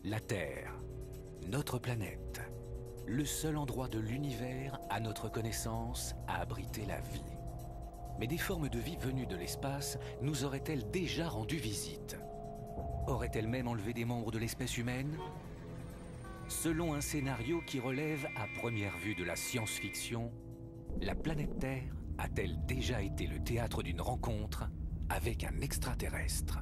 La Terre, notre planète, le seul endroit de l'univers, à notre connaissance, à abriter la vie. Mais des formes de vie venues de l'espace nous auraient-elles déjà rendu visite? Auraient-elles même enlevé des membres de l'espèce humaine? Selon un scénario qui relève à première vue de la science-fiction, la planète Terre a-t-elle déjà été le théâtre d'une rencontre avec un extraterrestre?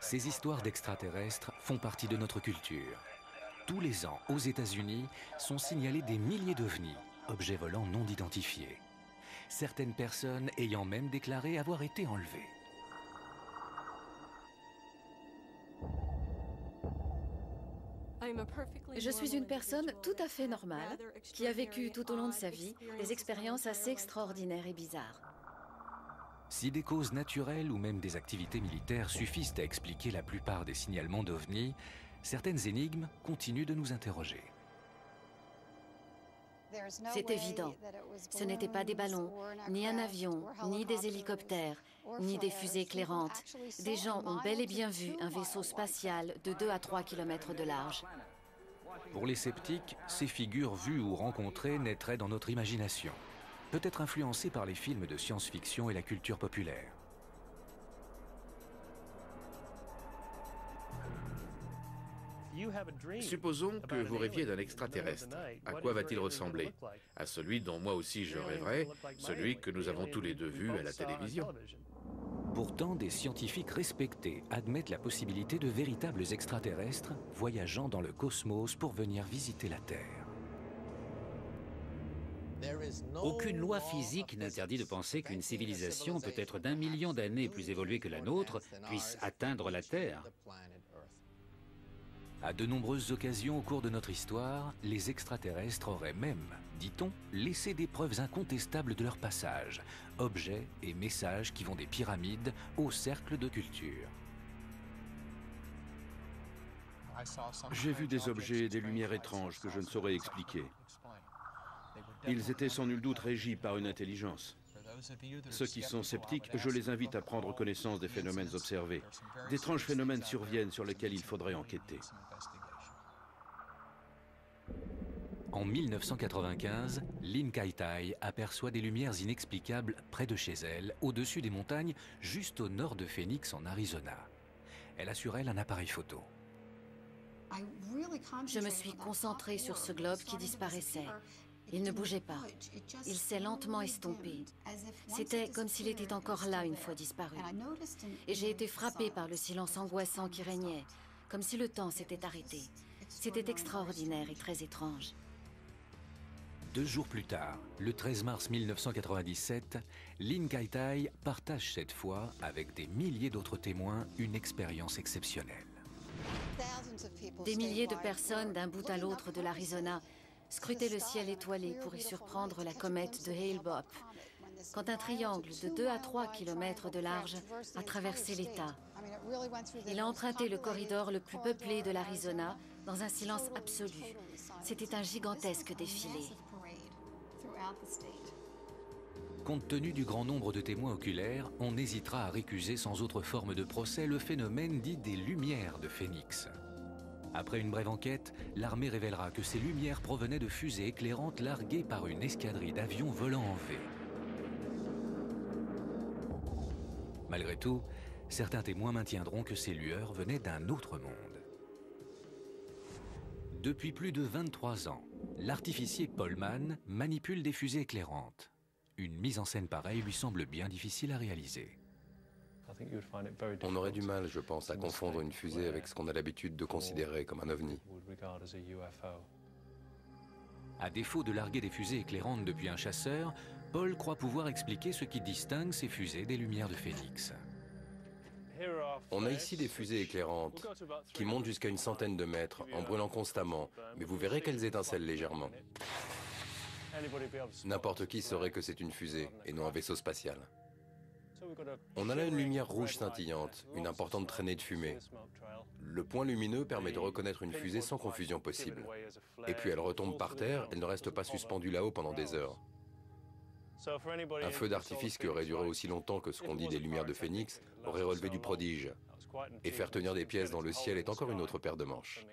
Ces histoires d'extraterrestres font partie de notre culture. Tous les ans, aux États-Unis, sont signalés des milliers d'ovnis, objets volants non identifiés. Certaines personnes ayant même déclaré avoir été enlevées. Je suis une personne tout à fait normale qui a vécu tout au long de sa vie des expériences assez extraordinaires et bizarres. Si des causes naturelles ou même des activités militaires suffisent à expliquer la plupart des signalements d'ovnis, certaines énigmes continuent de nous interroger. C'est évident. Ce n'étaient pas des ballons, ni un avion, ni des hélicoptères, ni des fusées éclairantes. Des gens ont bel et bien vu un vaisseau spatial de 2 à 3 km de large. Pour les sceptiques, ces figures vues ou rencontrées naîtraient dans notre imagination, peut-être influencées par les films de science-fiction et la culture populaire. Supposons que vous rêviez d'un extraterrestre. À quoi va-t-il ressembler? À celui dont moi aussi je rêverais, celui que nous avons tous les deux vu à la télévision. Pourtant, des scientifiques respectés admettent la possibilité de véritables extraterrestres voyageant dans le cosmos pour venir visiter la Terre. Aucune loi physique n'interdit de penser qu'une civilisation peut-être d'1 million d'années plus évoluée que la nôtre puisse atteindre la Terre. À de nombreuses occasions au cours de notre histoire, les extraterrestres auraient même, dit-on, laissé des preuves incontestables de leur passage, objets et messages qui vont des pyramides au cercle de culture. J'ai vu des objets et des lumières étranges que je ne saurais expliquer. Ils étaient sans nul doute régis par une intelligence. Ceux qui sont sceptiques, je les invite à prendre connaissance des phénomènes observés. D'étranges phénomènes surviennent sur lesquels il faudrait enquêter. En 1995, Lynn Kai-Tai aperçoit des lumières inexplicables près de chez elle, au-dessus des montagnes, juste au nord de Phoenix, en Arizona. Elle a sur elle un appareil photo. Je me suis concentrée sur ce globe qui disparaissait. Il ne bougeait pas. Il s'est lentement estompé. C'était comme s'il était encore là une fois disparu. Et j'ai été frappée par le silence angoissant qui régnait, comme si le temps s'était arrêté. C'était extraordinaire et très étrange. 2 jours plus tard, le 13 mars 1997, Lynn Kai-Tai partage cette fois, avec des milliers d'autres témoins, une expérience exceptionnelle. Des milliers de personnes d'un bout à l'autre de l'Arizona scrutaient le ciel étoilé pour y surprendre la comète de Hale-Bopp, quand un triangle de 2 à 3 km de large a traversé l'État. Il a emprunté le corridor le plus peuplé de l'Arizona dans un silence absolu. C'était un gigantesque défilé. Compte tenu du grand nombre de témoins oculaires, on hésitera à récuser sans autre forme de procès le phénomène dit des lumières de Phoenix. Après une brève enquête, l'armée révélera que ces lumières provenaient de fusées éclairantes larguées par une escadrille d'avions volant en V. Malgré tout, certains témoins maintiendront que ces lueurs venaient d'un autre monde. Depuis plus de 23 ans, l'artificier Paul Mann manipule des fusées éclairantes. Une mise en scène pareille lui semble bien difficile à réaliser. On aurait du mal, je pense, à confondre une fusée avec ce qu'on a l'habitude de considérer comme un ovni. À défaut de larguer des fusées éclairantes depuis un chasseur, Paul croit pouvoir expliquer ce qui distingue ces fusées des lumières de Phoenix. On a ici des fusées éclairantes qui montent jusqu'à une centaine de mètres en brûlant constamment, mais vous verrez qu'elles étincellent légèrement. N'importe qui saurait que c'est une fusée et non un vaisseau spatial. On a là une lumière rouge scintillante, une importante traînée de fumée. Le point lumineux permet de reconnaître une fusée sans confusion possible. Et puis elle retombe par terre, elle ne reste pas suspendue là-haut pendant des heures. Un feu d'artifice qui aurait duré aussi longtemps que ce qu'on dit des lumières de Phénix aurait relevé du prodige. Et faire tenir des pièces dans le ciel est encore une autre paire de manches.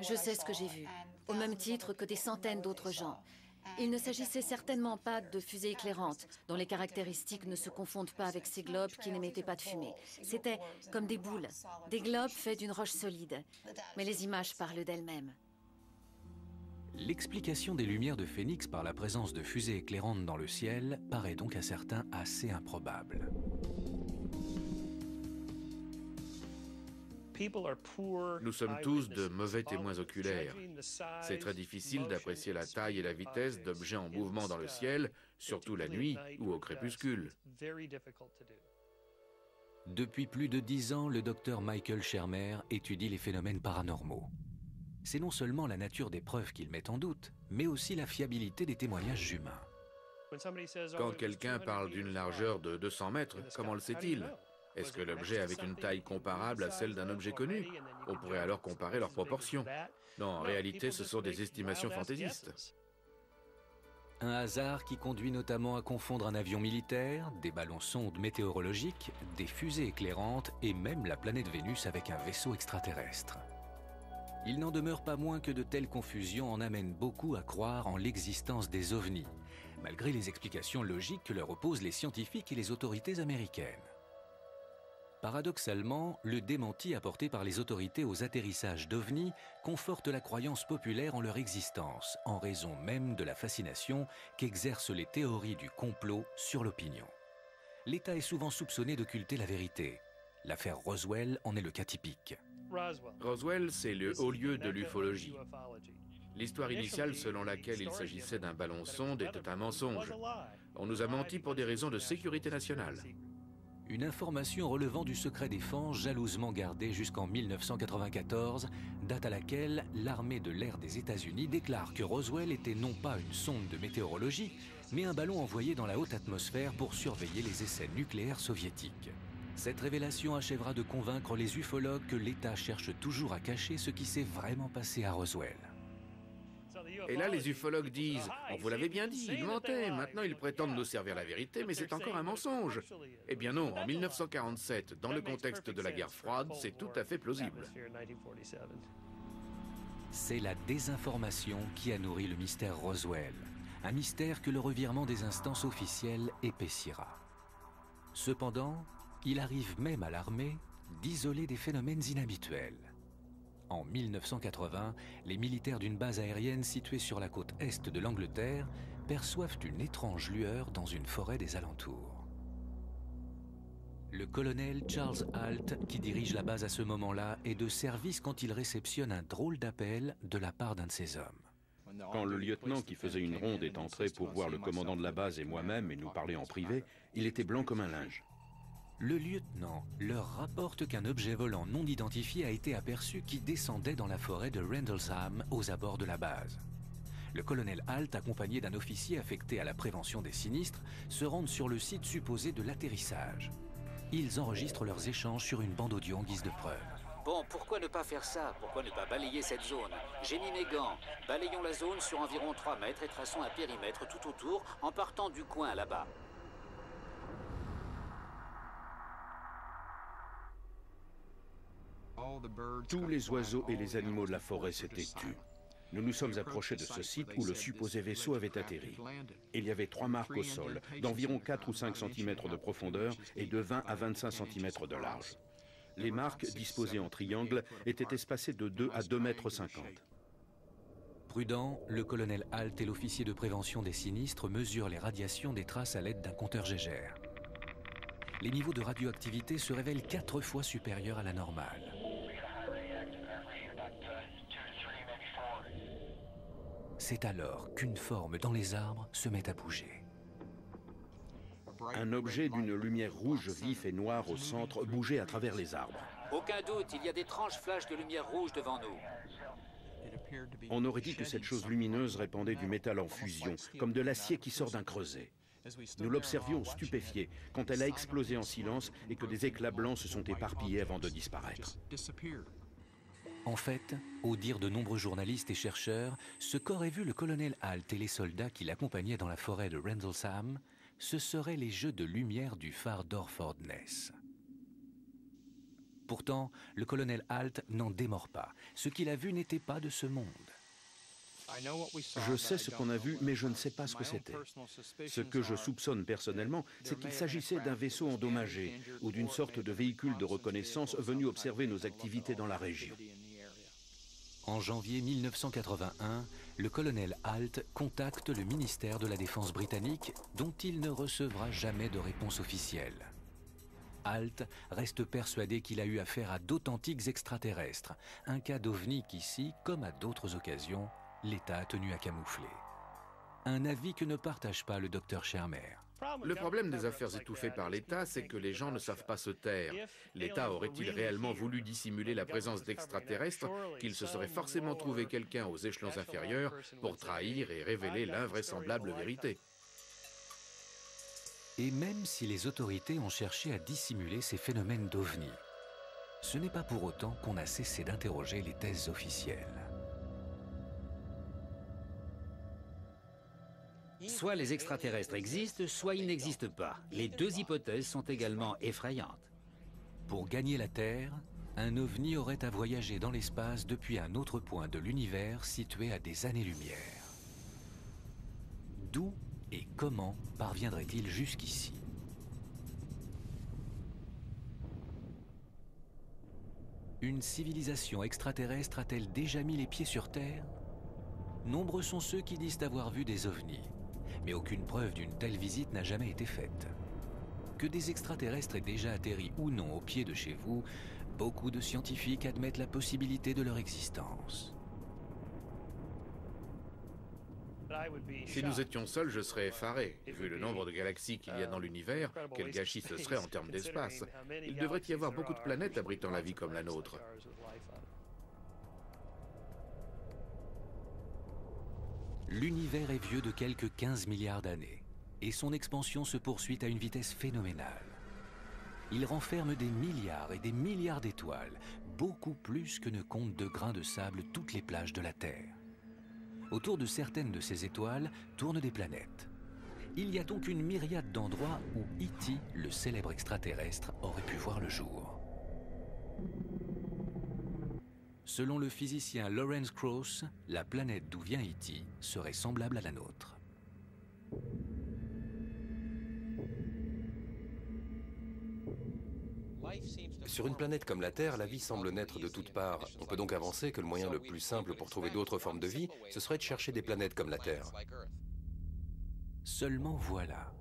Je sais ce que j'ai vu, au même titre que des centaines d'autres gens. Il ne s'agissait certainement pas de fusées éclairantes, dont les caractéristiques ne se confondent pas avec ces globes qui n'émettaient pas de fumée. C'était comme des boules, des globes faits d'une roche solide. Mais les images parlent d'elles-mêmes. L'explication des lumières de Phénix par la présence de fusées éclairantes dans le ciel paraît donc à certains assez improbable. Nous sommes tous de mauvais témoins oculaires. C'est très difficile d'apprécier la taille et la vitesse d'objets en mouvement dans le ciel, surtout la nuit ou au crépuscule. Depuis plus de 10 ans, le docteur Michael Shermer étudie les phénomènes paranormaux. C'est non seulement la nature des preuves qu'il met en doute, mais aussi la fiabilité des témoignages humains. Quand quelqu'un parle d'une largeur de 200 mètres, comment le sait-il ? Est-ce que l'objet avait une taille comparable à celle d'un objet connu? On pourrait alors comparer leurs proportions. Non, en réalité, ce sont des estimations fantaisistes. Un hasard qui conduit notamment à confondre un avion militaire, des ballons-sondes météorologiques, des fusées éclairantes et même la planète Vénus avec un vaisseau extraterrestre. Il n'en demeure pas moins que de telles confusions en amènent beaucoup à croire en l'existence des ovnis, malgré les explications logiques que leur opposent les scientifiques et les autorités américaines. Paradoxalement, le démenti apporté par les autorités aux atterrissages d'ovnis conforte la croyance populaire en leur existence, en raison même de la fascination qu'exercent les théories du complot sur l'opinion. L'État est souvent soupçonné d'occulter la vérité. L'affaire Roswell en est le cas typique. Roswell, c'est le haut lieu de l'ufologie. L'histoire initiale selon laquelle il s'agissait d'un ballon-sonde était un mensonge. On nous a menti pour des raisons de sécurité nationale. Une information relevant du secret défense jalousement gardée jusqu'en 1994, date à laquelle l'armée de l'air des États-Unis déclare que Roswell était non pas une sonde de météorologie, mais un ballon envoyé dans la haute atmosphère pour surveiller les essais nucléaires soviétiques. Cette révélation achèvera de convaincre les ufologues que l'État cherche toujours à cacher ce qui s'est vraiment passé à Roswell. Et là, les ufologues disent « On vous l'avait bien dit, ils mentaient, maintenant ils prétendent nous servir la vérité, mais c'est encore un mensonge. » Eh bien non, en 1947, dans le contexte de la guerre froide, c'est tout à fait plausible. C'est la désinformation qui a nourri le mystère Roswell, un mystère que le revirement des instances officielles épaissira. Cependant, il arrive même à l'armée d'isoler des phénomènes inhabituels. En 1980, les militaires d'une base aérienne située sur la côte est de l'Angleterre perçoivent une étrange lueur dans une forêt des alentours. Le colonel Charles Halt, qui dirige la base à ce moment-là, est de service quand il réceptionne un drôle d'appel de la part d'un de ses hommes. Quand le lieutenant qui faisait une ronde est entré pour voir le commandant de la base et moi-même et nous parler en privé, il était blanc comme un linge. Le lieutenant leur rapporte qu'un objet volant non identifié a été aperçu qui descendait dans la forêt de Rendlesham aux abords de la base. Le colonel Halt, accompagné d'un officier affecté à la prévention des sinistres, se rendent sur le site supposé de l'atterrissage. Ils enregistrent leurs échanges sur une bande audio en guise de preuve. Bon, pourquoi ne pas faire ça? Pourquoi ne pas balayer cette zone? J'ai mis mes gants. Balayons la zone sur environ 3 mètres et traçons un périmètre tout autour en partant du coin là-bas. Tous les oiseaux et les animaux de la forêt s'étaient tus. Nous nous sommes approchés de ce site où le supposé vaisseau avait atterri. Il y avait 3 marques au sol, d'environ 4 ou 5 cm de profondeur et de 20 à 25 cm de large. Les marques, disposées en triangle, étaient espacées de 2 à 2,50 m. Prudent, le colonel Halt et l'officier de prévention des sinistres mesurent les radiations des traces à l'aide d'un compteur Geiger. Les niveaux de radioactivité se révèlent 4 fois supérieurs à la normale. C'est alors qu'une forme dans les arbres se met à bouger. Un objet d'une lumière rouge vif et noire au centre bougeait à travers les arbres. Aucun doute, il y a d'étranges flashs de lumière rouge devant nous. On aurait dit que cette chose lumineuse répandait du métal en fusion, comme de l'acier qui sort d'un creuset. Nous l'observions stupéfiés quand elle a explosé en silence et que des éclats blancs se sont éparpillés avant de disparaître. En fait, au dire de nombreux journalistes et chercheurs, ce qu'auraient vu le colonel Halt et les soldats qui l'accompagnaient dans la forêt de Rendlesham, ce seraient les jeux de lumière du phare d'Orford Ness. Pourtant, le colonel Halt n'en démord pas. Ce qu'il a vu n'était pas de ce monde. Je sais ce qu'on a vu, mais je ne sais pas ce que c'était. Ce que je soupçonne personnellement, c'est qu'il s'agissait d'un vaisseau endommagé ou d'une sorte de véhicule de reconnaissance venu observer nos activités dans la région. En janvier 1981, le colonel Halt contacte le ministère de la Défense britannique, dont il ne recevra jamais de réponse officielle. Halt reste persuadé qu'il a eu affaire à d'authentiques extraterrestres, un cas d'ovni qu'ici, comme à d'autres occasions, l'État a tenu à camoufler. Un avis que ne partage pas le docteur Shermer. Le problème des affaires étouffées par l'État, c'est que les gens ne savent pas se taire. L'État aurait-il réellement voulu dissimuler la présence d'extraterrestres, qu'il se serait forcément trouvé quelqu'un aux échelons inférieurs pour trahir et révéler l'invraisemblable vérité. Et même si les autorités ont cherché à dissimuler ces phénomènes d'ovnis, ce n'est pas pour autant qu'on a cessé d'interroger les thèses officielles. Soit les extraterrestres existent, soit ils n'existent pas. Les deux hypothèses sont également effrayantes. Pour gagner la Terre, un ovni aurait à voyager dans l'espace depuis un autre point de l'univers situé à des années-lumière. D'où et comment parviendrait-il jusqu'ici? Une civilisation extraterrestre a-t-elle déjà mis les pieds sur Terre? Nombreux sont ceux qui disent avoir vu des ovnis, mais aucune preuve d'une telle visite n'a jamais été faite. Que des extraterrestres aient déjà atterri ou non au pied de chez vous, beaucoup de scientifiques admettent la possibilité de leur existence. Si nous étions seuls, je serais effaré. Vu le nombre de galaxies qu'il y a dans l'univers, quel gâchis ce serait en termes d'espace. Il devrait y avoir beaucoup de planètes abritant la vie comme la nôtre. L'univers est vieux de quelques 15 milliards d'années, et son expansion se poursuit à une vitesse phénoménale. Il renferme des milliards et des milliards d'étoiles, beaucoup plus que ne comptent de grains de sable toutes les plages de la Terre. Autour de certaines de ces étoiles tournent des planètes. Il y a donc une myriade d'endroits où E.T., le célèbre extraterrestre, aurait pu voir le jour. Selon le physicien Lawrence Krauss, la planète d'où vient E.T. serait semblable à la nôtre. Sur une planète comme la Terre, la vie semble naître de toutes parts. On peut donc avancer que le moyen le plus simple pour trouver d'autres formes de vie, ce serait de chercher des planètes comme la Terre. Seulement voilà,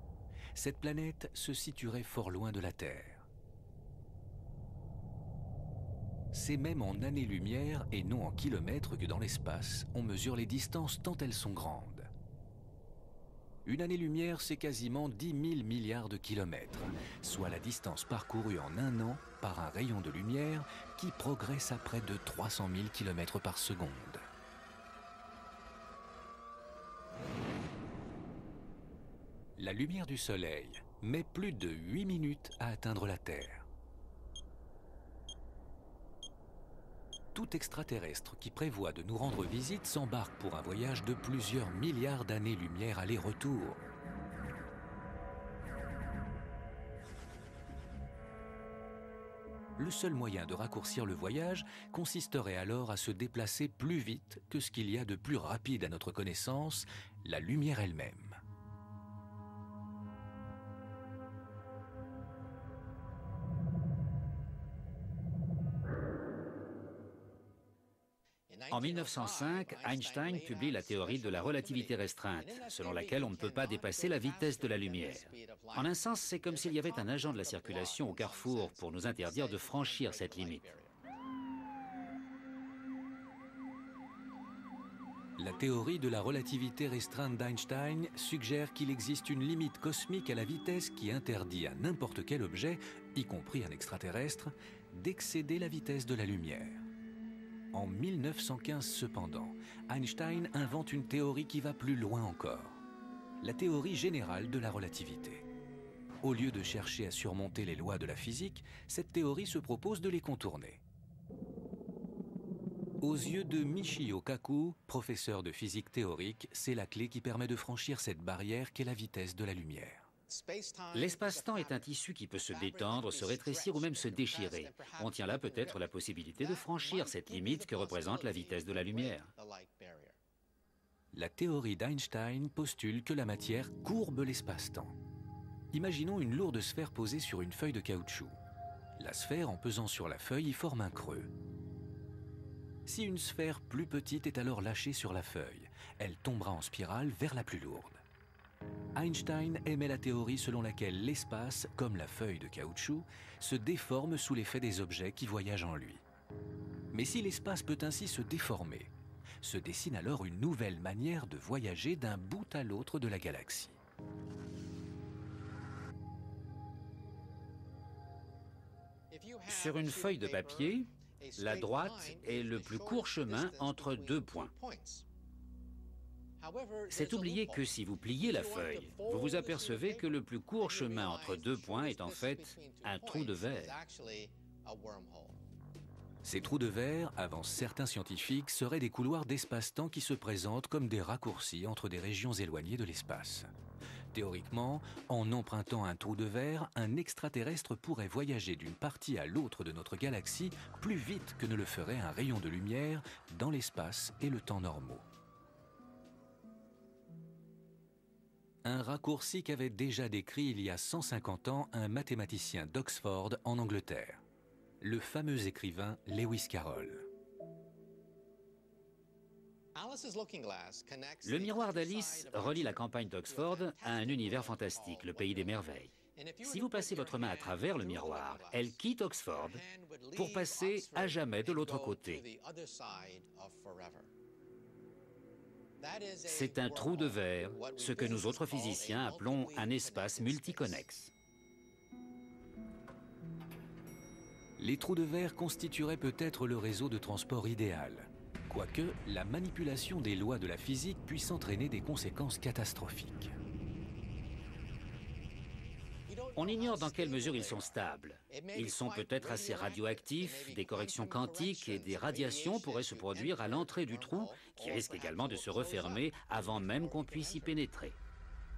cette planète se situerait fort loin de la Terre. C'est même en années-lumière et non en kilomètres que dans l'espace, on mesure les distances tant elles sont grandes. Une année-lumière, c'est quasiment 10 000 milliards de kilomètres, soit la distance parcourue en un an par un rayon de lumière qui progresse à près de 300 000 kilomètres par seconde. La lumière du Soleil met plus de 8 minutes à atteindre la Terre. Tout extraterrestre qui prévoit de nous rendre visite s'embarque pour un voyage de plusieurs milliards d'années-lumière aller-retour. Le seul moyen de raccourcir le voyage consisterait alors à se déplacer plus vite que ce qu'il y a de plus rapide à notre connaissance, la lumière elle-même. En 1905, Einstein publie la théorie de la relativité restreinte, selon laquelle on ne peut pas dépasser la vitesse de la lumière. En un sens, c'est comme s'il y avait un agent de la circulation au carrefour pour nous interdire de franchir cette limite. La théorie de la relativité restreinte d'Einstein suggère qu'il existe une limite cosmique à la vitesse qui interdit à n'importe quel objet, y compris un extraterrestre, d'excéder la vitesse de la lumière. En 1915 cependant, Einstein invente une théorie qui va plus loin encore. la théorie générale de la relativité. Au lieu de chercher à surmonter les lois de la physique, cette théorie se propose de les contourner. Aux yeux de Michio Kaku, professeur de physique théorique, c'est la clé qui permet de franchir cette barrière qu'est la vitesse de la lumière. L'espace-temps est un tissu qui peut se détendre, se rétrécir ou même se déchirer. On tient là peut-être la possibilité de franchir cette limite que représente la vitesse de la lumière. La théorie d'Einstein postule que la matière courbe l'espace-temps. Imaginons une lourde sphère posée sur une feuille de caoutchouc. La sphère, en pesant sur la feuille, y forme un creux. Si une sphère plus petite est alors lâchée sur la feuille, elle tombera en spirale vers la plus lourde. Einstein émet la théorie selon laquelle l'espace, comme la feuille de caoutchouc, se déforme sous l'effet des objets qui voyagent en lui. Mais si l'espace peut ainsi se déformer, se dessine alors une nouvelle manière de voyager d'un bout à l'autre de la galaxie. Sur une feuille de papier, la droite est le plus court chemin entre deux points. C'est oublier que si vous pliez la feuille, vous vous apercevez que le plus court chemin entre deux points est en fait un trou de verre. Ces trous de verre, avancent certains scientifiques, seraient des couloirs d'espace-temps qui se présentent comme des raccourcis entre des régions éloignées de l'espace. Théoriquement, en empruntant un trou de verre, un extraterrestre pourrait voyager d'une partie à l'autre de notre galaxie plus vite que ne le ferait un rayon de lumière dans l'espace et le temps normaux. Un raccourci qu'avait déjà décrit il y a 150 ans un mathématicien d'Oxford en Angleterre, le fameux écrivain Lewis Carroll. Le miroir d'Alice relie la campagne d'Oxford à un univers fantastique, le pays des merveilles. Si vous passez votre main à travers le miroir, elle quitte Oxford pour passer à jamais de l'autre côté. C'est un trou de verre, ce que nous autres physiciens appelons un espace multiconnexe. Les trous de verre constitueraient peut-être le réseau de transport idéal, quoique la manipulation des lois de la physique puisse entraîner des conséquences catastrophiques. On ignore dans quelle mesure ils sont stables. Ils sont peut-être assez radioactifs, des corrections quantiques et des radiations pourraient se produire à l'entrée du trou, qui risque également de se refermer avant même qu'on puisse y pénétrer.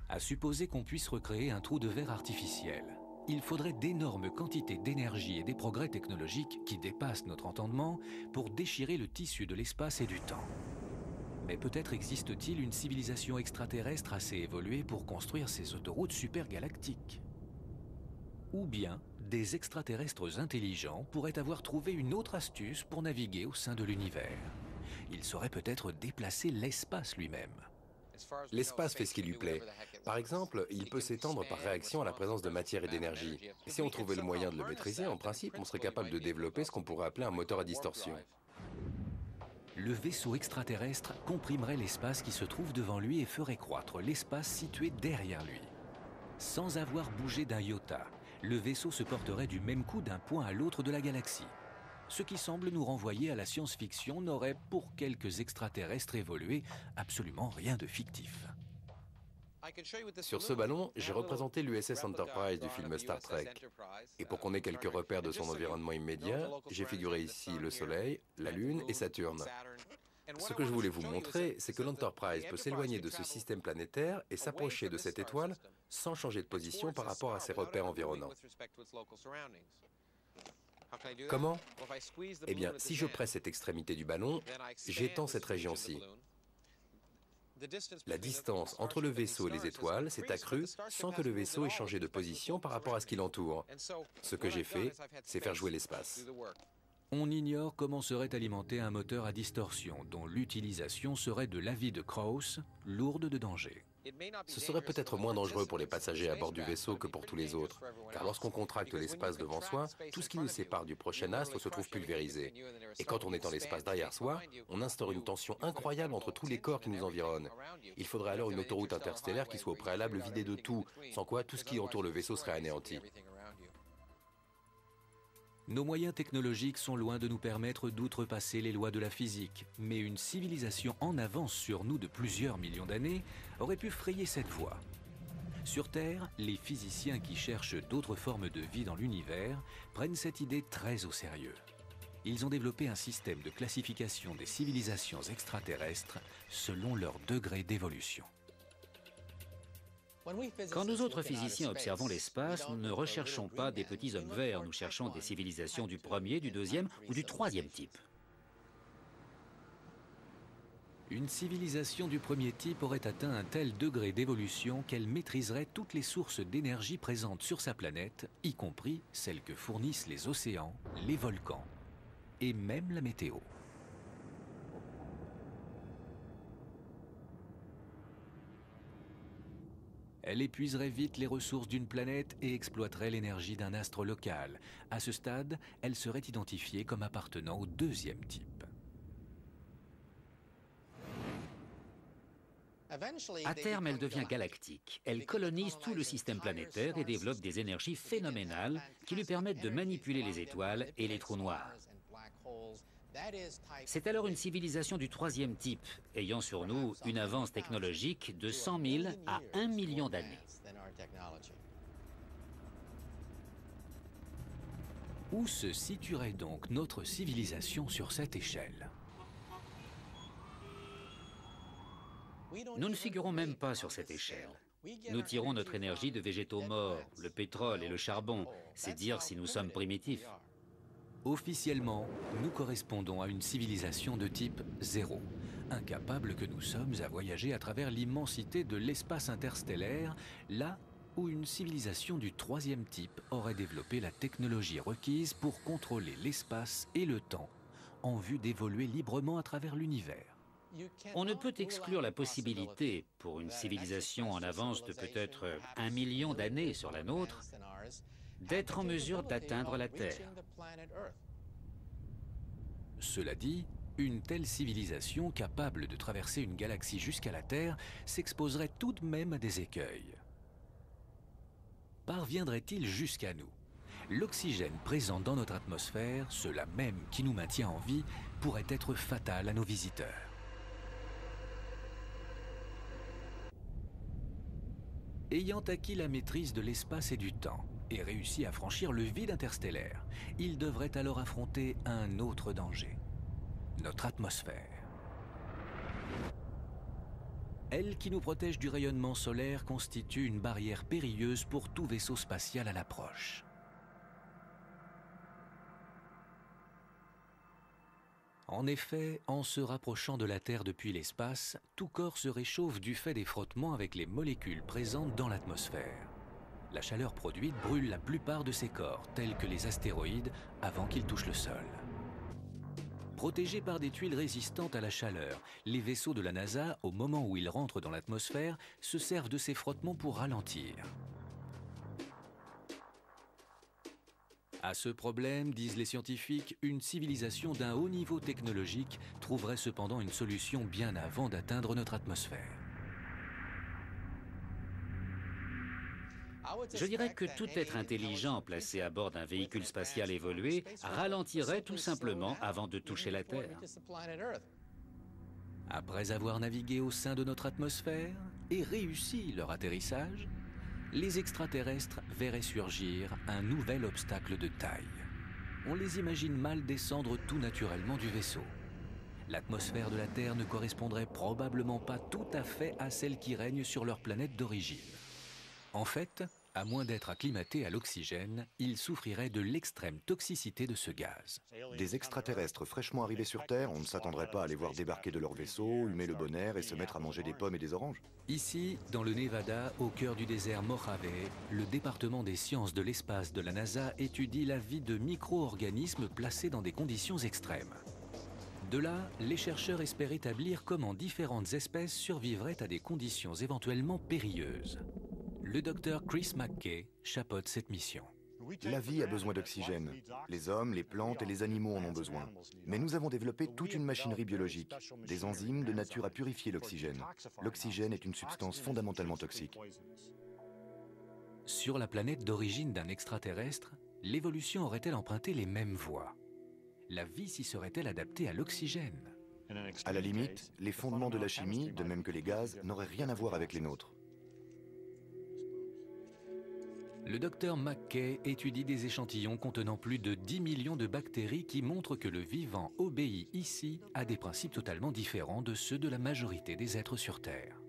À supposer qu'on puisse recréer un trou de verre artificiel, il faudrait d'énormes quantités d'énergie et des progrès technologiques qui dépassent notre entendement pour déchirer le tissu de l'espace et du temps. Mais peut-être existe-t-il une civilisation extraterrestre assez évoluée pour construire ces autoroutes supergalactiques. Ou bien, des extraterrestres intelligents pourraient avoir trouvé une autre astuce pour naviguer au sein de l'univers. Ils sauraient peut-être déplacer l'espace lui-même. L'espace fait ce qui lui plaît. Par exemple, il peut s'étendre par réaction à la présence de matière et d'énergie. Et si on trouvait le moyen de le maîtriser, en principe, on serait capable de développer ce qu'on pourrait appeler un moteur à distorsion. Le vaisseau extraterrestre comprimerait l'espace qui se trouve devant lui et ferait croître l'espace situé derrière lui. Sans avoir bougé d'un iota, le vaisseau se porterait du même coup d'un point à l'autre de la galaxie. Ce qui semble nous renvoyer à la science-fiction n'aurait, pour quelques extraterrestres évolués, absolument rien de fictif. Sur ce ballon, j'ai représenté l'USS Enterprise du film Star Trek. Et pour qu'on ait quelques repères de son environnement immédiat, j'ai figuré ici le Soleil, la Lune et Saturne. Ce que je voulais vous montrer, c'est que l'Enterprise peut s'éloigner de ce système planétaire et s'approcher de cette étoile sans changer de position par rapport à ses repères environnants. Comment? Eh bien, si je presse cette extrémité du ballon, j'étends cette région-ci. La distance entre le vaisseau et les étoiles s'est accrue sans que le vaisseau ait changé de position par rapport à ce qui l'entoure. Ce que j'ai fait, c'est faire jouer l'espace. On ignore comment serait alimenté un moteur à distorsion, dont l'utilisation serait de l'avis de Krauss, lourde de danger. Ce serait peut-être moins dangereux pour les passagers à bord du vaisseau que pour tous les autres, car lorsqu'on contracte l'espace devant soi, tout ce qui nous sépare du prochain astre se trouve pulvérisé. Et quand on est dans l'espace derrière soi, on instaure une tension incroyable entre tous les corps qui nous environnent. Il faudrait alors une autoroute interstellaire qui soit au préalable vidée de tout, sans quoi tout ce qui entoure le vaisseau serait anéanti. Nos moyens technologiques sont loin de nous permettre d'outrepasser les lois de la physique, mais une civilisation en avance sur nous de plusieurs millions d'années aurait pu frayer cette voie. Sur Terre, les physiciens qui cherchent d'autres formes de vie dans l'univers prennent cette idée très au sérieux. Ils ont développé un système de classification des civilisations extraterrestres selon leur degré d'évolution. Quand nous autres physiciens observons l'espace, nous ne recherchons pas des petits hommes verts, nous cherchons des civilisations du premier, du deuxième ou du troisième type. Une civilisation du premier type aurait atteint un tel degré d'évolution qu'elle maîtriserait toutes les sources d'énergie présentes sur sa planète, y compris celles que fournissent les océans, les volcans et même la météo. Elle épuiserait vite les ressources d'une planète et exploiterait l'énergie d'un astre local. À ce stade, elle serait identifiée comme appartenant au deuxième type. À terme, elle devient galactique. Elle colonise tout le système planétaire et développe des énergies phénoménales qui lui permettent de manipuler les étoiles et les trous noirs. C'est alors une civilisation du troisième type, ayant sur nous une avance technologique de 100 000 à 1 million d'années. Où se situerait donc notre civilisation sur cette échelle? Nous ne figurons même pas sur cette échelle. Nous tirons notre énergie de végétaux morts, le pétrole et le charbon. C'est dire si nous sommes primitifs. Officiellement, nous correspondons à une civilisation de type 0, incapables que nous sommes à voyager à travers l'immensité de l'espace interstellaire, là où une civilisation du troisième type aurait développé la technologie requise pour contrôler l'espace et le temps, en vue d'évoluer librement à travers l'univers. On ne peut exclure la possibilité, pour une civilisation en avance de peut-être 1 million d'années sur la nôtre, d'être en mesure d'atteindre la Terre. Cela dit, une telle civilisation capable de traverser une galaxie jusqu'à la Terre s'exposerait tout de même à des écueils. Parviendrait-il jusqu'à nous? L'oxygène présent dans notre atmosphère, cela même qui nous maintient en vie, pourrait être fatal à nos visiteurs. Ayant acquis la maîtrise de l'espace et du temps, et réussi à franchir le vide interstellaire, il devrait alors affronter un autre danger, notre atmosphère. Elle qui nous protège du rayonnement solaire constitue une barrière périlleuse pour tout vaisseau spatial à l'approche. En effet, en se rapprochant de la Terre depuis l'espace, tout corps se réchauffe du fait des frottements avec les molécules présentes dans l'atmosphère. La chaleur produite brûle la plupart de ces corps, tels que les astéroïdes, avant qu'ils touchent le sol. Protégés par des tuiles résistantes à la chaleur, les vaisseaux de la NASA, au moment où ils rentrent dans l'atmosphère, se servent de ces frottements pour ralentir. À ce problème, disent les scientifiques, une civilisation d'un haut niveau technologique trouverait cependant une solution bien avant d'atteindre notre atmosphère. Je dirais que tout être intelligent placé à bord d'un véhicule spatial évolué ralentirait tout simplement avant de toucher la Terre. Après avoir navigué au sein de notre atmosphère et réussi leur atterrissage, les extraterrestres verraient surgir un nouvel obstacle de taille. On les imagine mal descendre tout naturellement du vaisseau. L'atmosphère de la Terre ne correspondrait probablement pas tout à fait à celle qui règne sur leur planète d'origine. En fait, à moins d'être acclimatés à l'oxygène, ils souffriraient de l'extrême toxicité de ce gaz. Des extraterrestres fraîchement arrivés sur Terre, on ne s'attendrait pas à les voir débarquer de leur vaisseau, humer le bon air et se mettre à manger des pommes et des oranges. Ici, dans le Nevada, au cœur du désert Mojave, le département des sciences de l'espace de la NASA étudie la vie de micro-organismes placés dans des conditions extrêmes. De là, les chercheurs espèrent établir comment différentes espèces survivraient à des conditions éventuellement périlleuses. Le docteur Chris McKay chapeaute cette mission. La vie a besoin d'oxygène. Les hommes, les plantes et les animaux en ont besoin. Mais nous avons développé toute une machinerie biologique, des enzymes de nature à purifier l'oxygène. L'oxygène est une substance fondamentalement toxique. Sur la planète d'origine d'un extraterrestre, L'évolution aurait-elle emprunté les mêmes voies? La vie s'y serait-elle adaptée à l'oxygène? À la limite, les fondements de la chimie, de même que les gaz, n'auraient rien à voir avec les nôtres. Le docteur McKay étudie des échantillons contenant plus de 10 millions de bactéries qui montrent que le vivant obéit ici à des principes totalement différents de ceux de la majorité des êtres sur Terre.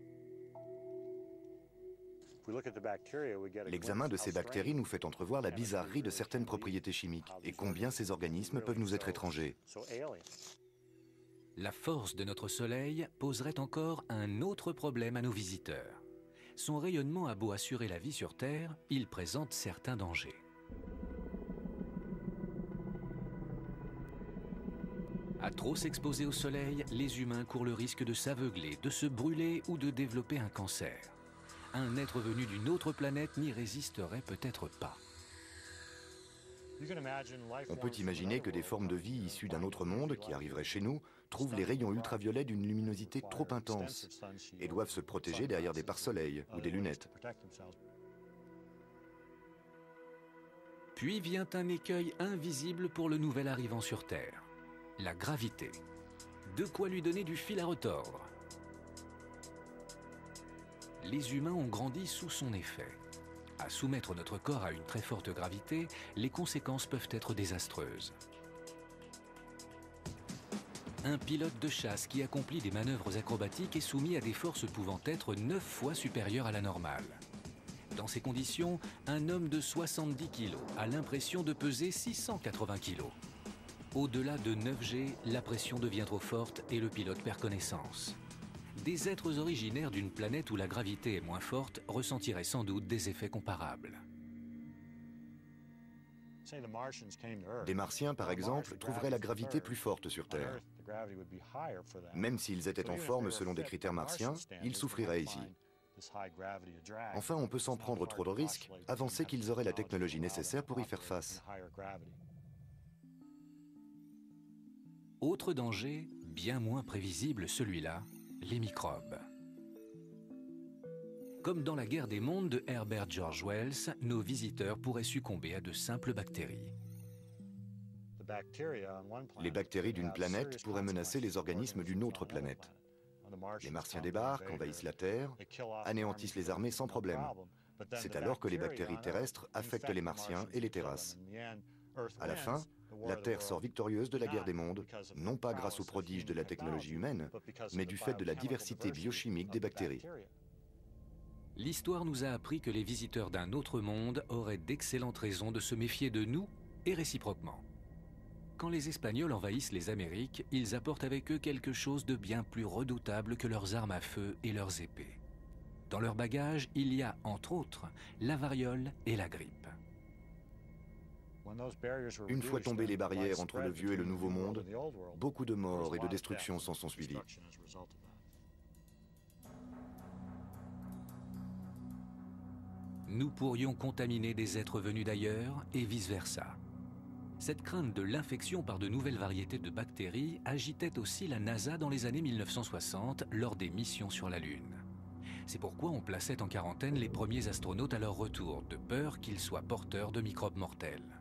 L'examen de ces bactéries nous fait entrevoir la bizarrerie de certaines propriétés chimiques et combien ces organismes peuvent nous être étrangers. La force de notre Soleil poserait encore un autre problème à nos visiteurs. Son rayonnement a beau assurer la vie sur Terre, il présente certains dangers. À trop s'exposer au Soleil, les humains courent le risque de s'aveugler, de se brûler ou de développer un cancer. Un être venu d'une autre planète n'y résisterait peut-être pas. On peut imaginer que des formes de vie issues d'un autre monde, qui arriveraient chez nous, trouvent les rayons ultraviolets d'une luminosité trop intense et doivent se protéger derrière des pare-soleil ou des lunettes. Puis vient un écueil invisible pour le nouvel arrivant sur Terre, la gravité. De quoi lui donner du fil à retordre. Les humains ont grandi sous son effet. À soumettre notre corps à une très forte gravité, les conséquences peuvent être désastreuses. Un pilote de chasse qui accomplit des manœuvres acrobatiques est soumis à des forces pouvant être 9 fois supérieures à la normale. Dans ces conditions, un homme de 70 kg a l'impression de peser 680 kg. Au-delà de 9G, la pression devient trop forte et le pilote perd connaissance. Des êtres originaires d'une planète où la gravité est moins forte ressentiraient sans doute des effets comparables. Des Martiens, par exemple, trouveraient la gravité plus forte sur Terre. Même s'ils étaient en forme selon des critères martiens, ils souffriraient ici. Enfin, on peut sans prendre trop de risques, avancer qu'ils auraient la technologie nécessaire pour y faire face. Autre danger, bien moins prévisible celui-là, les microbes. Comme dans La guerre des mondes de Herbert George Wells, nos visiteurs pourraient succomber à de simples bactéries. Les bactéries d'une planète pourraient menacer les organismes d'une autre planète. Les Martiens débarquent, envahissent la Terre, anéantissent les armées sans problème. C'est alors que les bactéries terrestres affectent les Martiens et les terrassent. À la fin, la Terre sort victorieuse de la guerre des mondes, non pas grâce aux prodiges de la technologie humaine, mais du fait de la diversité biochimique des bactéries. L'histoire nous a appris que les visiteurs d'un autre monde auraient d'excellentes raisons de se méfier de nous et réciproquement. Quand les Espagnols envahissent les Amériques, ils apportent avec eux quelque chose de bien plus redoutable que leurs armes à feu et leurs épées. Dans leur bagage, il y a, entre autres, la variole et la grippe. Une fois tombées les barrières entre le vieux et le nouveau monde, beaucoup de morts et de destructions s'en sont suivies. Nous pourrions contaminer des êtres venus d'ailleurs et vice-versa. Cette crainte de l'infection par de nouvelles variétés de bactéries agitait aussi la NASA dans les années 1960 lors des missions sur la Lune. C'est pourquoi on plaçait en quarantaine les premiers astronautes à leur retour, de peur qu'ils soient porteurs de microbes mortels.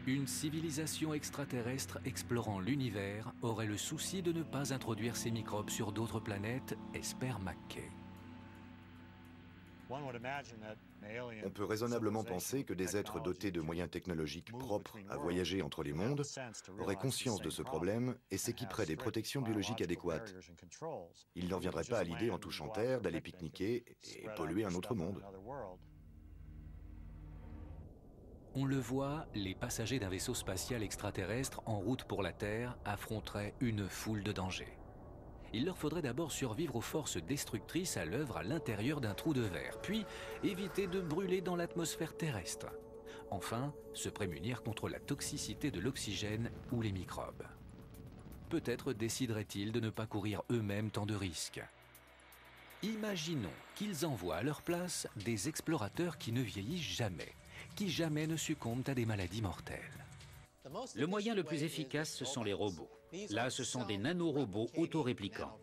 Une civilisation extraterrestre explorant l'univers aurait le souci de ne pas introduire ces microbes sur d'autres planètes, espère McKay. On peut raisonnablement penser que des êtres dotés de moyens technologiques propres à voyager entre les mondes auraient conscience de ce problème et s'équiperaient des protections biologiques adéquates. Ils n'en viendraient pas à l'idée en touchant Terre d'aller pique-niquer et polluer un autre monde. On le voit, les passagers d'un vaisseau spatial extraterrestre en route pour la Terre affronteraient une foule de dangers. Il leur faudrait d'abord survivre aux forces destructrices à l'œuvre à l'intérieur d'un trou de verre, puis éviter de brûler dans l'atmosphère terrestre. Enfin, se prémunir contre la toxicité de l'oxygène ou les microbes. Peut-être décideraient-ils de ne pas courir eux-mêmes tant de risques. Imaginons qu'ils envoient à leur place des explorateurs qui ne vieillissent jamais, qui jamais ne succombent à des maladies mortelles. Le moyen le plus efficace, ce sont les robots. Là, ce sont des nanorobots autoréplicants.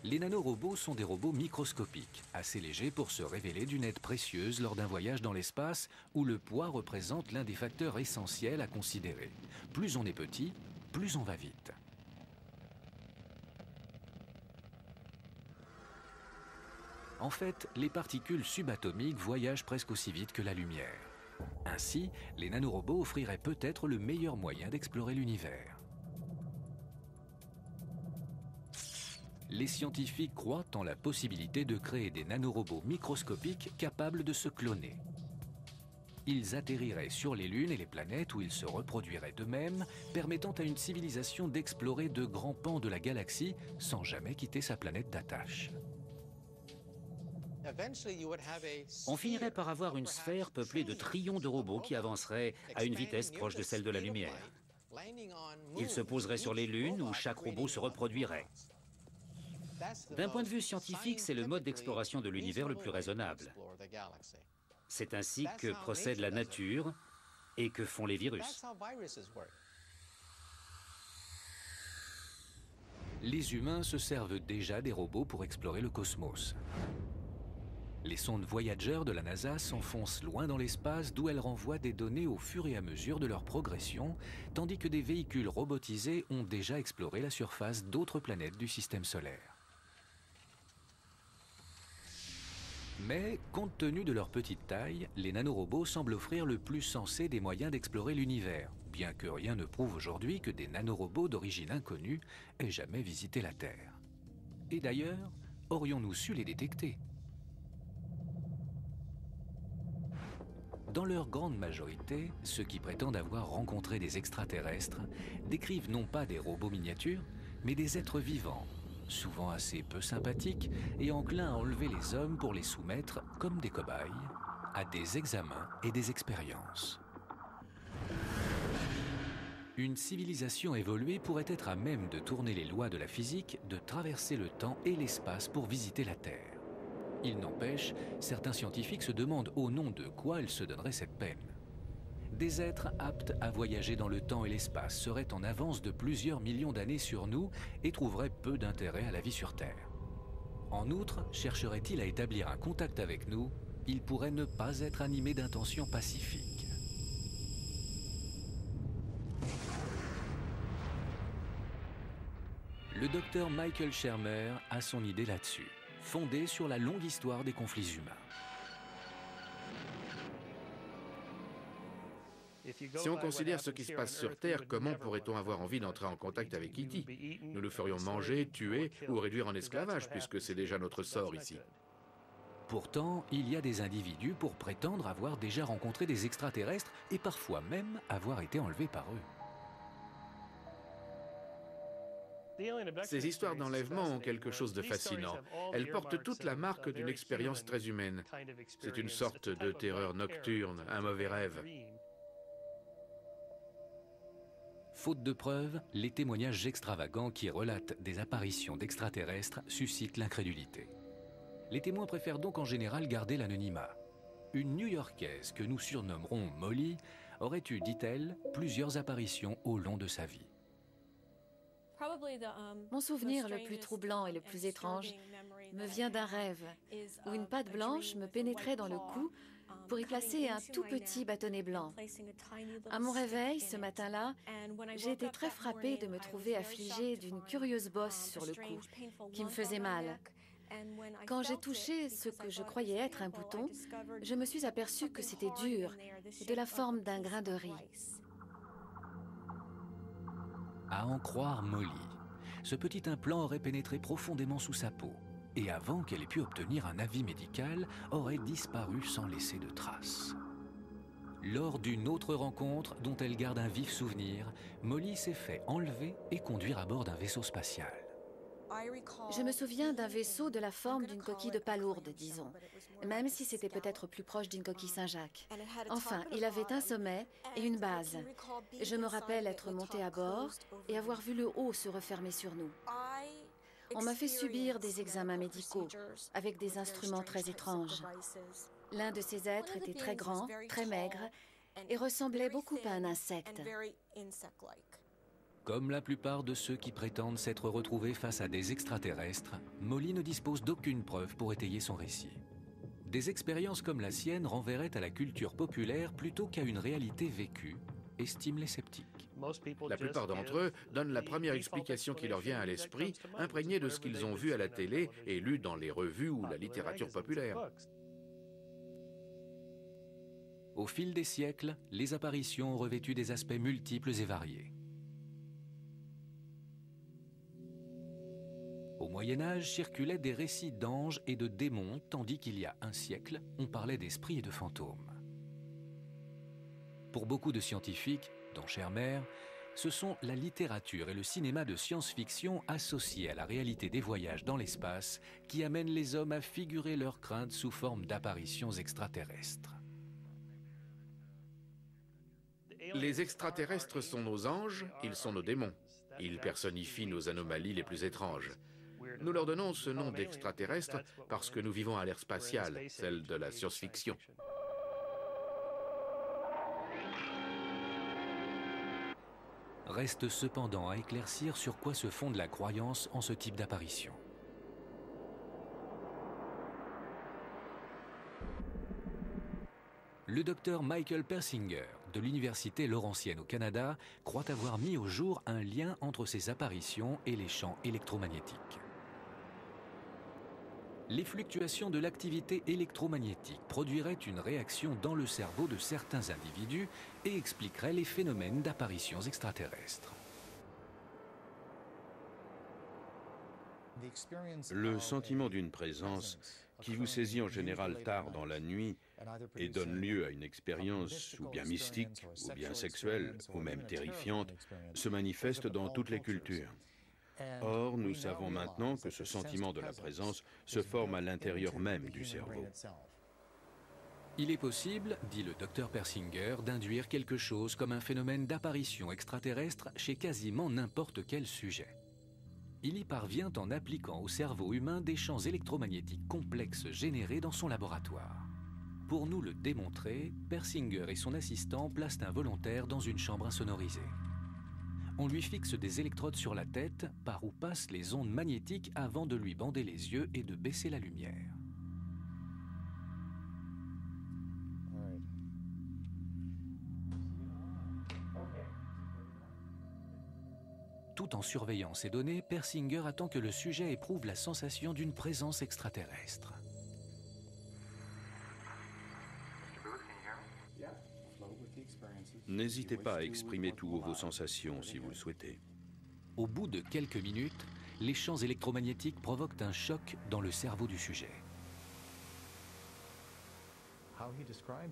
Les nanorobots sont des robots microscopiques, assez légers pour se révéler d'une aide précieuse lors d'un voyage dans l'espace où le poids représente l'un des facteurs essentiels à considérer. Plus on est petit, plus on va vite. En fait, les particules subatomiques voyagent presque aussi vite que la lumière. Ainsi, les nanorobots offriraient peut-être le meilleur moyen d'explorer l'univers. Les scientifiques croient en la possibilité de créer des nanorobots microscopiques capables de se cloner. Ils atterriraient sur les lunes et les planètes où ils se reproduiraient d'eux-mêmes, permettant à une civilisation d'explorer de grands pans de la galaxie sans jamais quitter sa planète d'attache. On finirait par avoir une sphère peuplée de trillions de robots qui avanceraient à une vitesse proche de celle de la lumière. Ils se poseraient sur les lunes où chaque robot se reproduirait. D'un point de vue scientifique, c'est le mode d'exploration de l'univers le plus raisonnable. C'est ainsi que procède la nature et que font les virus. Les humains se servent déjà des robots pour explorer le cosmos. Les sondes Voyager de la NASA s'enfoncent loin dans l'espace d'où elles renvoient des données au fur et à mesure de leur progression, tandis que des véhicules robotisés ont déjà exploré la surface d'autres planètes du système solaire. Mais, compte tenu de leur petite taille, les nanorobots semblent offrir le plus sensé des moyens d'explorer l'univers, bien que rien ne prouve aujourd'hui que des nanorobots d'origine inconnue aient jamais visité la Terre. Et d'ailleurs, aurions-nous su les détecter ? Dans leur grande majorité, ceux qui prétendent avoir rencontré des extraterrestres décrivent non pas des robots miniatures, mais des êtres vivants, souvent assez peu sympathiques et enclins à enlever les hommes pour les soumettre, comme des cobayes, à des examens et des expériences. Une civilisation évoluée pourrait être à même de tourner les lois de la physique, de traverser le temps et l'espace pour visiter la Terre. Il n'empêche, certains scientifiques se demandent au nom de quoi elle se donnerait cette peine. Des êtres aptes à voyager dans le temps et l'espace seraient en avance de plusieurs millions d'années sur nous et trouveraient peu d'intérêt à la vie sur Terre. En outre, chercheraient-ils à établir un contact avec nous, ils pourraient ne pas être animés d'intentions pacifiques. Le docteur Michael Shermer a son idée là-dessus, fondée sur la longue histoire des conflits humains. Si on considère ce qui se passe sur Terre, comment pourrait-on avoir envie d'entrer en contact avec E.T.? Nous le ferions manger, tuer ou réduire en esclavage, puisque c'est déjà notre sort ici. Pourtant, il y a des individus pour prétendre avoir déjà rencontré des extraterrestres et parfois même avoir été enlevés par eux. Ces histoires d'enlèvement ont quelque chose de fascinant. Elles portent toute la marque d'une expérience très humaine. C'est une sorte de terreur nocturne, un mauvais rêve. Faute de preuves, les témoignages extravagants qui relatent des apparitions d'extraterrestres suscitent l'incrédulité. Les témoins préfèrent donc en général garder l'anonymat. Une New-Yorkaise que nous surnommerons Molly aurait eu, dit-elle, plusieurs apparitions au long de sa vie. Mon souvenir le plus troublant et le plus étrange me vient d'un rêve où une patte blanche me pénétrait dans le cou pour y placer un tout petit bâtonnet blanc. À mon réveil, ce matin-là, j'ai été très frappée de me trouver affligée d'une curieuse bosse sur le cou qui me faisait mal. Quand j'ai touché ce que je croyais être un bouton, je me suis aperçue que c'était dur et de la forme d'un grain de riz. À en croire Molly, ce petit implant aurait pénétré profondément sous sa peau et avant qu'elle ait pu obtenir un avis médical, aurait disparu sans laisser de traces. Lors d'une autre rencontre dont elle garde un vif souvenir, Molly s'est fait enlever et conduire à bord d'un vaisseau spatial. Je me souviens d'un vaisseau de la forme d'une coquille de palourde, disons, même si c'était peut-être plus proche d'une coquille Saint-Jacques. Enfin, il avait un sommet et une base. Je me rappelle être montée à bord et avoir vu le haut se refermer sur nous. On m'a fait subir des examens médicaux avec des instruments très étranges. L'un de ces êtres était très grand, très maigre et ressemblait beaucoup à un insecte. Comme la plupart de ceux qui prétendent s'être retrouvés face à des extraterrestres, Molly ne dispose d'aucune preuve pour étayer son récit. Des expériences comme la sienne renverraient à la culture populaire plutôt qu'à une réalité vécue, estiment les sceptiques. La plupart d'entre eux donnent la première explication qui leur vient à l'esprit, imprégnée de ce qu'ils ont vu à la télé et lu dans les revues ou la littérature populaire. Au fil des siècles, les apparitions ont revêtu des aspects multiples et variés. Au Moyen-Âge circulaient des récits d'anges et de démons, tandis qu'il y a un siècle, on parlait d'esprits et de fantômes. Pour beaucoup de scientifiques, dont Shermer, ce sont la littérature et le cinéma de science-fiction associés à la réalité des voyages dans l'espace qui amènent les hommes à figurer leurs craintes sous forme d'apparitions extraterrestres. Les extraterrestres sont nos anges, ils sont nos démons. Ils personnifient nos anomalies les plus étranges. Nous leur donnons ce nom d'extraterrestres parce que nous vivons à l'ère spatiale, celle de la science-fiction. Reste cependant à éclaircir sur quoi se fonde la croyance en ce type d'apparition. Le docteur Michael Persinger, de l'Université Laurentienne au Canada, croit avoir mis au jour un lien entre ces apparitions et les champs électromagnétiques. Les fluctuations de l'activité électromagnétique produiraient une réaction dans le cerveau de certains individus et expliqueraient les phénomènes d'apparitions extraterrestres. Le sentiment d'une présence qui vous saisit en général tard dans la nuit et donne lieu à une expérience ou bien mystique, ou bien sexuelle, ou même terrifiante, se manifeste dans toutes les cultures. Or, nous savons maintenant que ce sentiment de la présence se forme à l'intérieur même du cerveau. Il est possible, dit le docteur Persinger, d'induire quelque chose comme un phénomène d'apparition extraterrestre chez quasiment n'importe quel sujet. Il y parvient en appliquant au cerveau humain des champs électromagnétiques complexes générés dans son laboratoire. Pour nous le démontrer, Persinger et son assistant placent un volontaire dans une chambre insonorisée. On lui fixe des électrodes sur la tête par où passent les ondes magnétiques avant de lui bander les yeux et de baisser la lumière. Tout en surveillant ces données, Persinger attend que le sujet éprouve la sensation d'une présence extraterrestre. N'hésitez pas à exprimer tout haut vos sensations si vous le souhaitez. Au bout de quelques minutes, les champs électromagnétiques provoquent un choc dans le cerveau du sujet.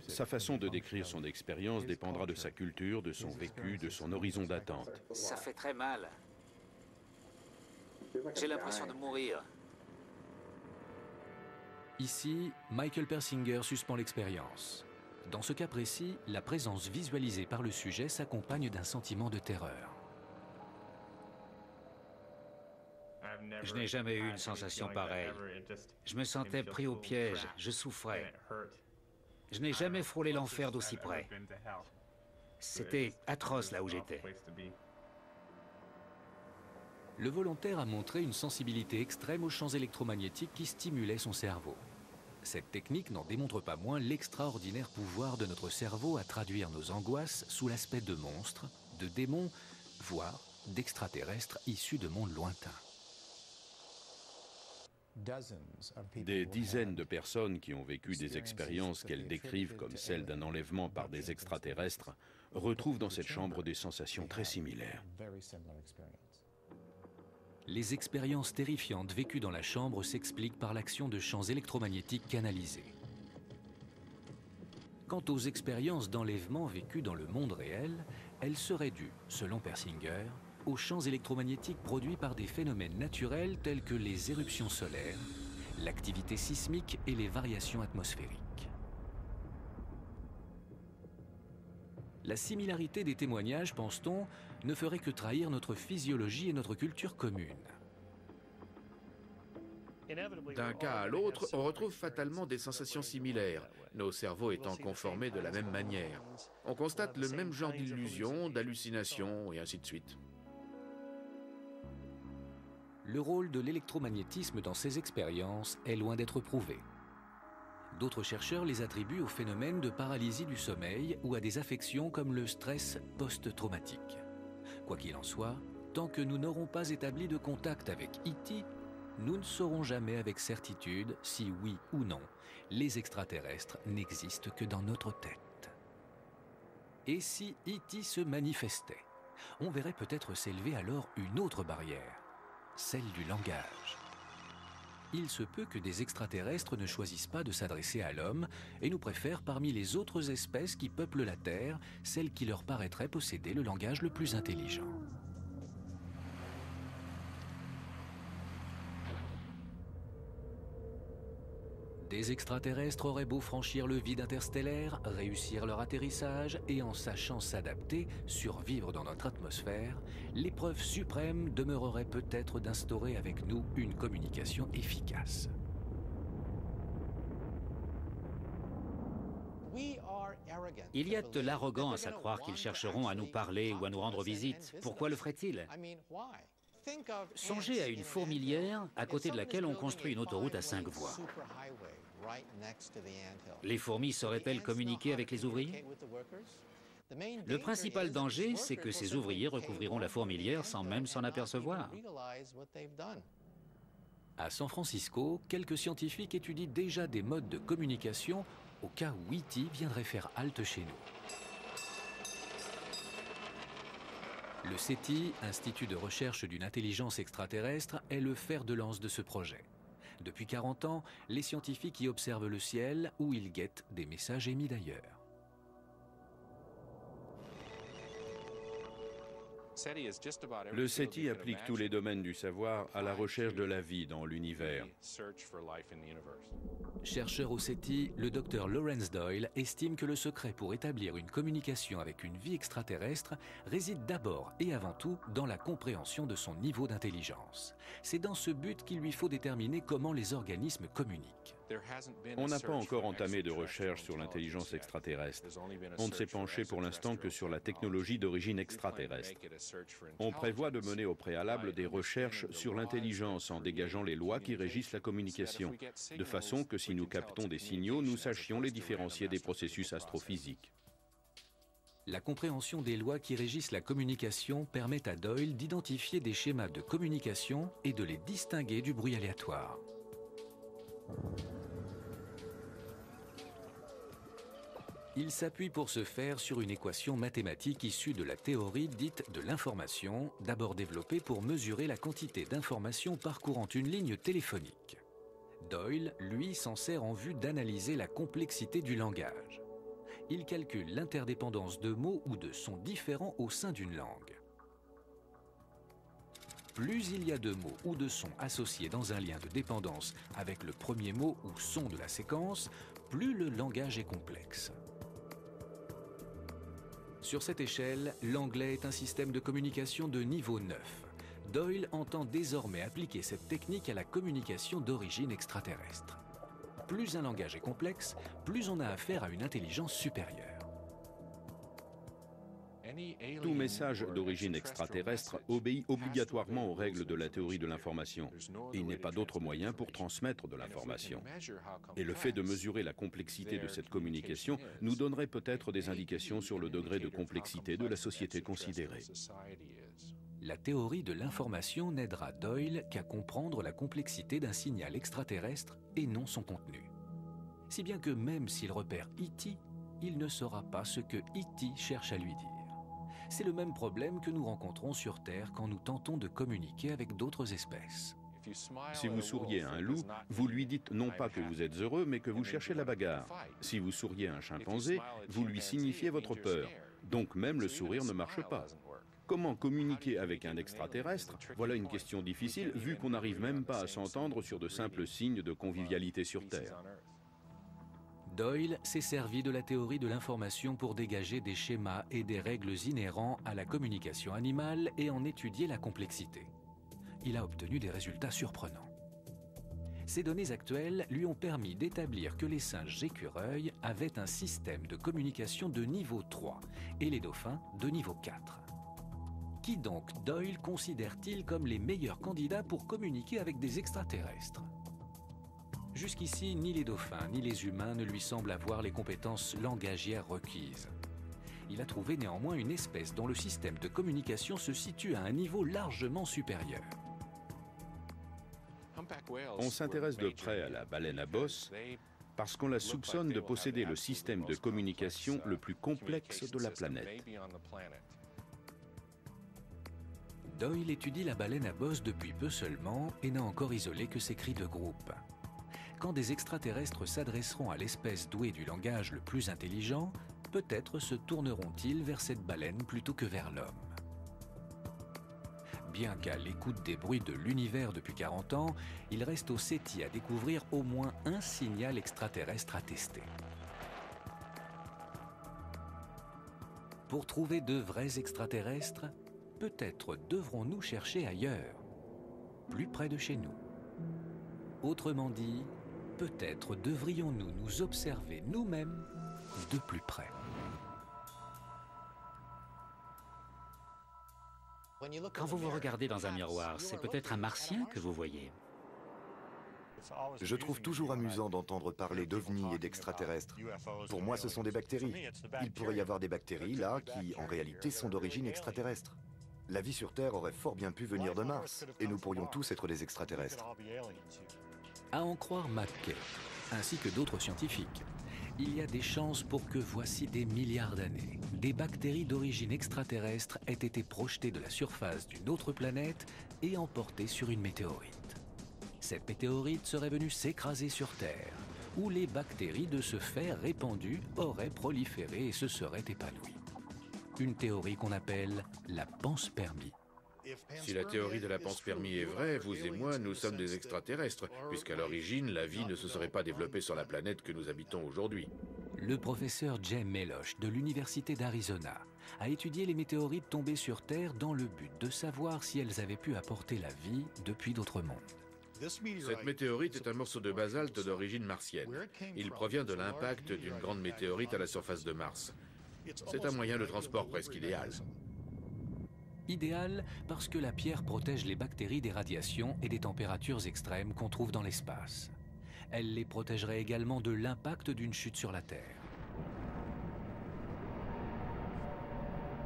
Sa façon de décrire son expérience dépendra de sa culture, de son vécu, de son horizon d'attente. Ça fait très mal. J'ai l'impression de mourir. Ici, Michael Persinger suspend l'expérience. Dans ce cas précis, la présence visualisée par le sujet s'accompagne d'un sentiment de terreur. Je n'ai jamais eu une sensation pareille. Je me sentais pris au piège, je souffrais. Je n'ai jamais frôlé l'enfer d'aussi près. C'était atroce là où j'étais. Le volontaire a montré une sensibilité extrême aux champs électromagnétiques qui stimulaient son cerveau. Cette technique n'en démontre pas moins l'extraordinaire pouvoir de notre cerveau à traduire nos angoisses sous l'aspect de monstres, de démons, voire d'extraterrestres issus de mondes lointains. Des dizaines de personnes qui ont vécu des expériences qu'elles décrivent comme celles d'un enlèvement par des extraterrestres retrouvent dans cette chambre des sensations très similaires. Les expériences terrifiantes vécues dans la chambre s'expliquent par l'action de champs électromagnétiques canalisés. Quant aux expériences d'enlèvement vécues dans le monde réel, elles seraient dues, selon Persinger, aux champs électromagnétiques produits par des phénomènes naturels tels que les éruptions solaires, l'activité sismique et les variations atmosphériques. La similarité des témoignages, pense-t-on, ne ferait que trahir notre physiologie et notre culture commune. D'un cas à l'autre, on retrouve fatalement des sensations similaires, nos cerveaux étant conformés de la même manière. On constate le même genre d'illusions, d'hallucinations et ainsi de suite. Le rôle de l'électromagnétisme dans ces expériences est loin d'être prouvé. D'autres chercheurs les attribuent au phénomène de paralysie du sommeil ou à des affections comme le stress post-traumatique. Quoi qu'il en soit, tant que nous n'aurons pas établi de contact avec E.T., nous ne saurons jamais avec certitude si oui ou non, les extraterrestres n'existent que dans notre tête. Et si E.T. se manifestait, on verrait peut-être s'élever alors une autre barrière, celle du langage. Il se peut que des extraterrestres ne choisissent pas de s'adresser à l'homme et nous préfèrent parmi les autres espèces qui peuplent la Terre, celles qui leur paraîtraient posséder le langage le plus intelligent. Des extraterrestres auraient beau franchir le vide interstellaire, réussir leur atterrissage et en sachant s'adapter, survivre dans notre atmosphère, l'épreuve suprême demeurerait peut-être d'instaurer avec nous une communication efficace. Il y a de l'arrogance à croire qu'ils chercheront à nous parler ou à nous rendre visite. Pourquoi le feraient-ils? Songez à une fourmilière à côté de laquelle on construit une autoroute à 5 voies. Les fourmis sauraient-elles communiquer avec les ouvriers? Le principal danger, c'est que ces ouvriers recouvriront la fourmilière sans même s'en apercevoir. À San Francisco, quelques scientifiques étudient déjà des modes de communication au cas où E.T. viendrait faire halte chez nous. Le SETI, Institut de recherche d'une intelligence extraterrestre, est le fer de lance de ce projet. Depuis 40 ans, les scientifiques y observent le ciel où ils guettent des messages émis d'ailleurs. Le SETI applique tous les domaines du savoir à la recherche de la vie dans l'univers. Chercheur au SETI, le Dr Lawrence Doyle estime que le secret pour établir une communication avec une vie extraterrestre réside d'abord et avant tout dans la compréhension de son niveau d'intelligence. C'est dans ce but qu'il lui faut déterminer comment les organismes communiquent. On n'a pas encore entamé de recherche sur l'intelligence extraterrestre. On ne s'est penché pour l'instant que sur la technologie d'origine extraterrestre. On prévoit de mener au préalable des recherches sur l'intelligence en dégageant les lois qui régissent la communication, de façon que si nous captons des signaux, nous sachions les différencier des processus astrophysiques. La compréhension des lois qui régissent la communication permet à Doyle d'identifier des schémas de communication et de les distinguer du bruit aléatoire. Il s'appuie pour ce faire sur une équation mathématique issue de la théorie dite de l'information, d'abord développée pour mesurer la quantité d'informations parcourant une ligne téléphonique. Doyle, lui, s'en sert en vue d'analyser la complexité du langage. Il calcule l'interdépendance de mots ou de sons différents au sein d'une langue. Plus il y a de mots ou de sons associés dans un lien de dépendance avec le premier mot ou son de la séquence, plus le langage est complexe. Sur cette échelle, l'anglais est un système de communication de niveau 9. Doyle entend désormais appliquer cette technique à la communication d'origine extraterrestre. Plus un langage est complexe, plus on a affaire à une intelligence supérieure. Tout message d'origine extraterrestre obéit obligatoirement aux règles de la théorie de l'information. Il n'est pas d'autre moyen pour transmettre de l'information. Et le fait de mesurer la complexité de cette communication nous donnerait peut-être des indications sur le degré de complexité de la société considérée. La théorie de l'information n'aidera Doyle qu'à comprendre la complexité d'un signal extraterrestre et non son contenu. Si bien que même s'il repère E.T., il ne saura pas ce que E.T. cherche à lui dire. C'est le même problème que nous rencontrons sur Terre quand nous tentons de communiquer avec d'autres espèces. Si vous souriez à un loup, vous lui dites non pas que vous êtes heureux, mais que vous cherchez la bagarre. Si vous souriez à un chimpanzé, vous lui signifiez votre peur. Donc même le sourire ne marche pas. Comment communiquer avec un extraterrestre? Voilà une question difficile, vu qu'on n'arrive même pas à s'entendre sur de simples signes de convivialité sur Terre. Doyle s'est servi de la théorie de l'information pour dégager des schémas et des règles inhérents à la communication animale et en étudier la complexité. Il a obtenu des résultats surprenants. Ces données actuelles lui ont permis d'établir que les singes écureuils avaient un système de communication de niveau 3 et les dauphins de niveau 4. Qui donc Doyle considère-t-il comme les meilleurs candidats pour communiquer avec des extraterrestres? Jusqu'ici, ni les dauphins ni les humains ne lui semblent avoir les compétences langagières requises. Il a trouvé néanmoins une espèce dont le système de communication se situe à un niveau largement supérieur. On s'intéresse de près à la baleine à bosse parce qu'on la soupçonne de posséder le système de communication le plus complexe de la planète. Doyle étudie la baleine à bosse depuis peu seulement et n'a encore isolé que ses cris de groupe. Quand des extraterrestres s'adresseront à l'espèce douée du langage le plus intelligent, peut-être se tourneront-ils vers cette baleine plutôt que vers l'homme. Bien qu'à l'écoute des bruits de l'univers depuis 40 ans, il reste au SETI à découvrir au moins un signal extraterrestre à tester. Pour trouver de vrais extraterrestres, peut-être devrons-nous chercher ailleurs, plus près de chez nous. Autrement dit, peut-être devrions-nous nous observer nous-mêmes de plus près. Quand vous vous regardez dans un miroir, c'est peut-être un martien que vous voyez. Je trouve toujours amusant d'entendre parler d'ovnis et d'extraterrestres. Pour moi, ce sont des bactéries. Il pourrait y avoir des bactéries là qui, en réalité, sont d'origine extraterrestre. La vie sur Terre aurait fort bien pu venir de Mars, et nous pourrions tous être des extraterrestres. À en croire McKay, ainsi que d'autres scientifiques, il y a des chances pour que, voici des milliards d'années, des bactéries d'origine extraterrestre aient été projetées de la surface d'une autre planète et emportées sur une météorite. Cette météorite serait venue s'écraser sur Terre, où les bactéries de ce fait répandues auraient proliféré et se seraient épanouies. Une théorie qu'on appelle la panspermie. Si la théorie de la panspermie est vraie, vous et moi, nous sommes des extraterrestres, puisqu'à l'origine, la vie ne se serait pas développée sur la planète que nous habitons aujourd'hui. Le professeur Jay Melosh de l'Université d'Arizona a étudié les météorites tombées sur Terre dans le but de savoir si elles avaient pu apporter la vie depuis d'autres mondes. Cette météorite est un morceau de basalte d'origine martienne. Il provient de l'impact d'une grande météorite à la surface de Mars. C'est un moyen de transport presque idéal. Idéal parce que la pierre protège les bactéries des radiations et des températures extrêmes qu'on trouve dans l'espace. Elle les protégerait également de l'impact d'une chute sur la Terre.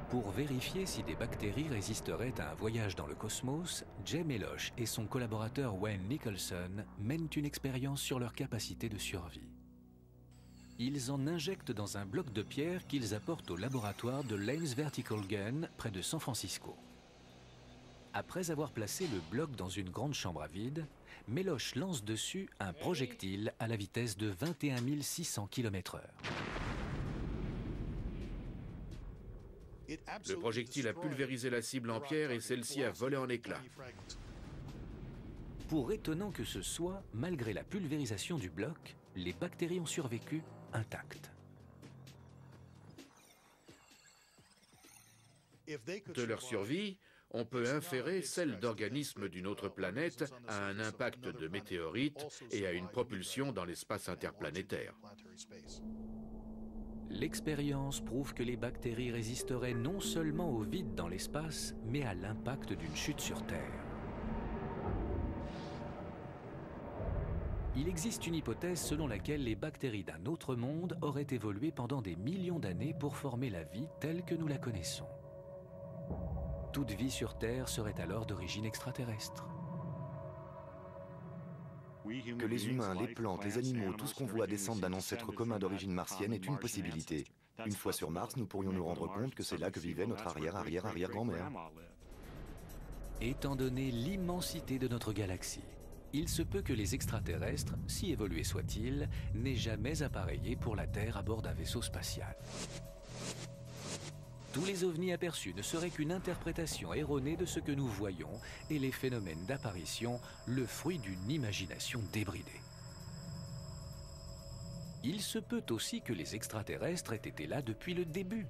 Pour vérifier si des bactéries résisteraient à un voyage dans le cosmos, Jay Melosh et son collaborateur Wayne Nicholson mènent une expérience sur leur capacité de survie. Ils en injectent dans un bloc de pierre qu'ils apportent au laboratoire de l'Ames Vertical Gun près de San Francisco. Après avoir placé le bloc dans une grande chambre à vide, Melosh lance dessus un projectile à la vitesse de 21 600 km/h. Le projectile a pulvérisé la cible en pierre et celle-ci a volé en éclats. Pour étonnant que ce soit, malgré la pulvérisation du bloc, les bactéries ont survécu intactes. De leur survie, on peut inférer celle d'organismes d'une autre planète à un impact de météorite et à une propulsion dans l'espace interplanétaire. L'expérience prouve que les bactéries résisteraient non seulement au vide dans l'espace, mais à l'impact d'une chute sur Terre. Il existe une hypothèse selon laquelle les bactéries d'un autre monde auraient évolué pendant des millions d'années pour former la vie telle que nous la connaissons. Toute vie sur Terre serait alors d'origine extraterrestre. Que les humains, les plantes, les animaux, tout ce qu'on voit descendre d'un ancêtre commun d'origine martienne est une possibilité. Une fois sur Mars, nous pourrions nous rendre compte que c'est là que vivait notre arrière-arrière-arrière-grand-mère. Étant donné l'immensité de notre galaxie, il se peut que les extraterrestres, si évolués soient-ils, n'aient jamais appareillé pour la Terre à bord d'un vaisseau spatial. Tous les ovnis aperçus ne seraient qu'une interprétation erronée de ce que nous voyons et les phénomènes d'apparition, le fruit d'une imagination débridée. Il se peut aussi que les extraterrestres aient été là depuis le début.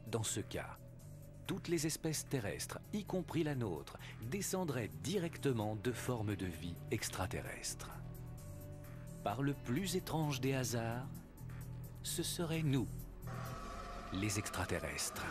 Dans ce cas, toutes les espèces terrestres, y compris la nôtre, descendraient directement de formes de vie extraterrestres. Par le plus étrange des hasards, ce serait nous, les extraterrestres.